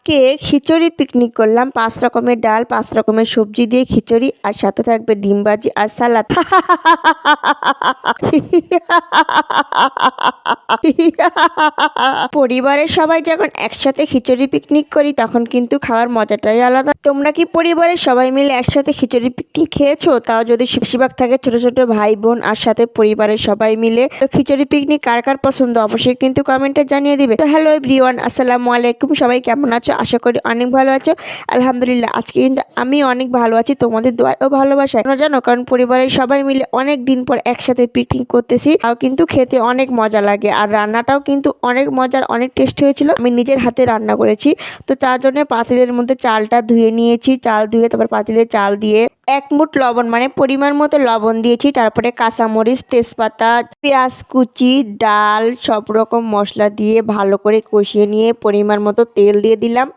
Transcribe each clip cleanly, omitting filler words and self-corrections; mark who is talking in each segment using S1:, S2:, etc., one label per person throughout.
S1: আজকে খিচুড়ি পিকনিক করলাম। ৫ রকমের ডাল, ৫ রকমের সবজি দিয়ে খিচুড়ি আর সাথে থাকবে ডিম ভাজি আর সালাদ। পরিবারের সবাই যখন একসাথে খিচুড়ি পিকনিক করি তখন কিন্তু খাওয়ার মজাটাই আলাদা। তোমরা কি পরিবারের সবাই মিলে একসাথে খিচুড়ি পিকনিক খেয়েছো? তাও যদি বেশিরভাগ থাকে ছোট ছোট ভাই বোন আর সাথে পরিবারের সবাই মিলে। তো খিচুড়ি পিকনিক কার কার পছন্দ অবশ্যই কিন্তু কমেন্টে জানিয়ে দিবে। তো হ্যালো এভরিওয়ান, আসসালামু আলাইকুম। সবাই কেমন আছো? আশা করি অনেক ভালো আছো। আলহামদুলিল্লাহ আজকে কিন্তু আমি অনেক ভালো আছি, তোমাদের দোয়া ও ভালোবাসায়। তোমরা জানো, কারণ পরিবারের সবাই মিলে অনেক দিন পর একসাথে পিকনিক করতেছি, তাও কিন্তু খেতে অনেক মজা লাগে আর রান্নাটাও কিন্তু অনেক মজার, অনেক টেস্ট হয়েছিল। আমি নিজের হাতে রান্না করেছি। তো তার জন্য পাতিলের মধ্যে চালটা ধুয়ে নিয়েছি। চাল ধুয়ে তারপর পাতিলে চাল দিয়ে ১ মুঠ লবণ মানে পরিমাণ মতো লবণ দিয়েছি। তারপরে কাঁচামরিচ, তেজপাতা, পেঁয়াজ কুচি, ডাল সব রকম মশলা দিয়ে ভালো করে কষিয়ে নিয়ে পরিমাণ মতো তেল দিয়ে দিলাম।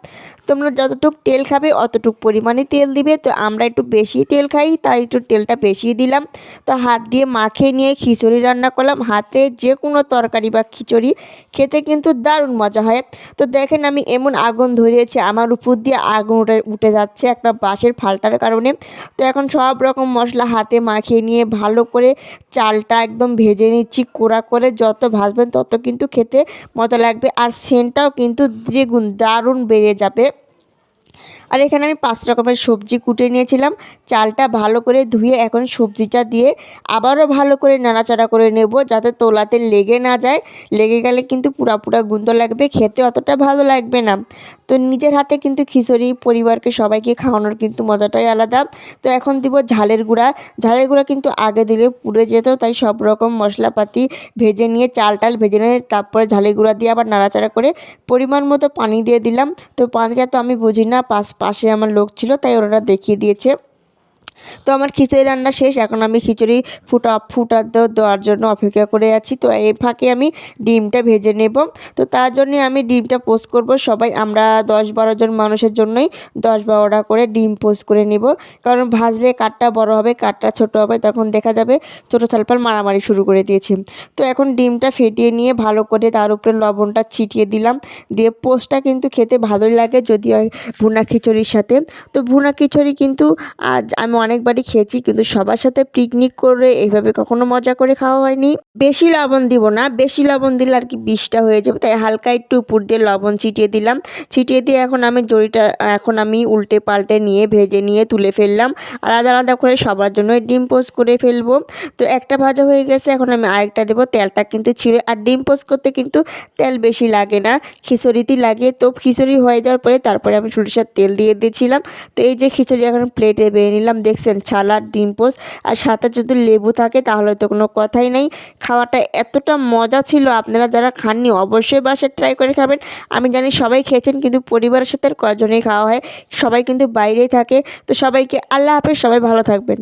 S1: তোমরা যতটুকু তেল খাবে অতটুকু পরিমাণে তেল দিবে। তো আমরা একটু বেশি তেল খাই, তাই একটু তেলটা বেশি দিলাম। তো হাত দিয়ে মাখিয়ে নিয়ে খিচুড়ি রান্না করলাম। হাতে যে কোনো তরকারি বা খিচুড়ি খেতে কিন্তু দারুণ মজা হয়। তো দেখেন আমি এমন আগুন ধরিয়েছি, আমার উপর দিয়ে আগুন উঠে যাচ্ছে একটা বাঁশের ফালটার কারণে। তো এখন সব রকম মশলা হাতে মাখিয়ে নিয়ে ভালো করে চালটা একদম ভেজে নিচ্ছি কড়া করে। যত ভাজবেন তত কিন্তু খেতে মজা লাগবে আর সেন্টটাও কিন্তু দ্বিগুণ দারুণ বেড়ে যাবে। আর এখানে আমি ৫ রকমের সবজি কুটে নিয়েছিলাম। চালটা ভালো করে ধুয়ে এখন সবজিটা দিয়ে আবারও ভালো করে নাড়াচাড়া করে নেব, যাতে তোলাতে লেগে না যায়। লেগে গেলে কিন্তু পুরা গন্ধ লাগবে, খেতে অতটা ভালো লাগবে না। তো নিজের হাতে কিন্তু খিচুড়ি পরিবারকে সবাইকে খাওয়ানোর কিন্তু মজাটাই আলাদা। তো এখন দিব ঝালের গুঁড়া। ঝালের গুঁড়া কিন্তু আগে দিলে পুড়ে যেত, তাই সব রকম মশলাপাতি ভেজে নিয়ে চাল ভেজে নিয়ে তারপরে ঝালের গুঁড়া দিয়ে আবার নাড়াচাড়া করে পরিমাণ মতো পানি দিয়ে দিলাম। তো পানিটা তো আমি বুঝি না, পাশে আমার লোক ছিল তাই ওরা দেখিয়ে দিয়েছে। তো আমার খিচুড়ি রান্না শেষ। এখন আমি খিচুড়ি দেওয়ার জন্য অপেক্ষা করে আছি। তো এর ফাঁকে আমি ডিমটা ভেজে নেব। তো তার জন্যে আমি ডিমটা পোস্ট করব। সবাই আমরা ১০-১২ জন মানুষের জন্যই ১০-১২টা করে ডিম পোস্ট করে নেব, কারণ ভাজলে কাঠটা বড় হবে, কাঠটা ছোট হবে, তখন দেখা যাবে ছোটো সালপাল মারামারি শুরু করে দিয়েছে। তো এখন ডিমটা ফেটিয়ে নিয়ে ভালো করে তার উপরে লবণটা ছিটিয়ে দিলাম। দিয়ে পোস্টটা কিন্তু খেতে ভালোই লাগে যদি হয় ভুনা খিচুড়ির সাথে। তো ভুনা খিচুড়ি কিন্তু আজ আমি অনেকবারই খেয়েছি, কিন্তু সবার সাথে পিকনিক করে এইভাবে কখনো মজা করে খাওয়া হয়নি। বেশি লবণ দিব না, বেশি লবণ দিলে আর কি বিষটা হয়ে যাবে, তাই হালকা একটু উপর দিয়ে লবণ ছিটিয়ে দিলাম। ছিটিয়ে দিয়ে এখন আমি উল্টে পাল্টে নিয়ে ভেজে নিয়ে তুলে ফেললাম। আলাদা আলাদা করে সবার জন্য ডিম পোস্ট করে ফেলবো। তো একটা ভাজা হয়ে গেছে, এখন আমি আরেকটা দেবো। তেলটা কিন্তু ছিঁড়ে, আর ডিম পোস্ট করতে কিন্তু তেল বেশি লাগে না, খিচুড়িতেই লাগে। তো খিচুড়ি হয়ে যাওয়ার পরে তারপরে আমি সরিষার তেল দিয়ে দিয়েছিলাম। তো এই যে খিচুড়ি এখন প্লেটে বেড়ে নিলাম, দেখছেন ছালার ডিম পোস্ট আর সাথে যদি লেবু থাকে তাহলে তো কোনো কথাই নেই। খাওয়াটা এতটা মজা ছিল, আপনারা যারা খাননি অবশ্যই বাসায় ট্রাই করে খাবেন। আমি জানি সবাই খেয়েছেন, কিন্তু পরিবারের সাথে আর কজনেই খাওয়া হয়, সবাই কিন্তু বাইরেই থাকে। তো সবাইকে আল্লাহ হাফেজ, সবাই ভালো থাকবেন।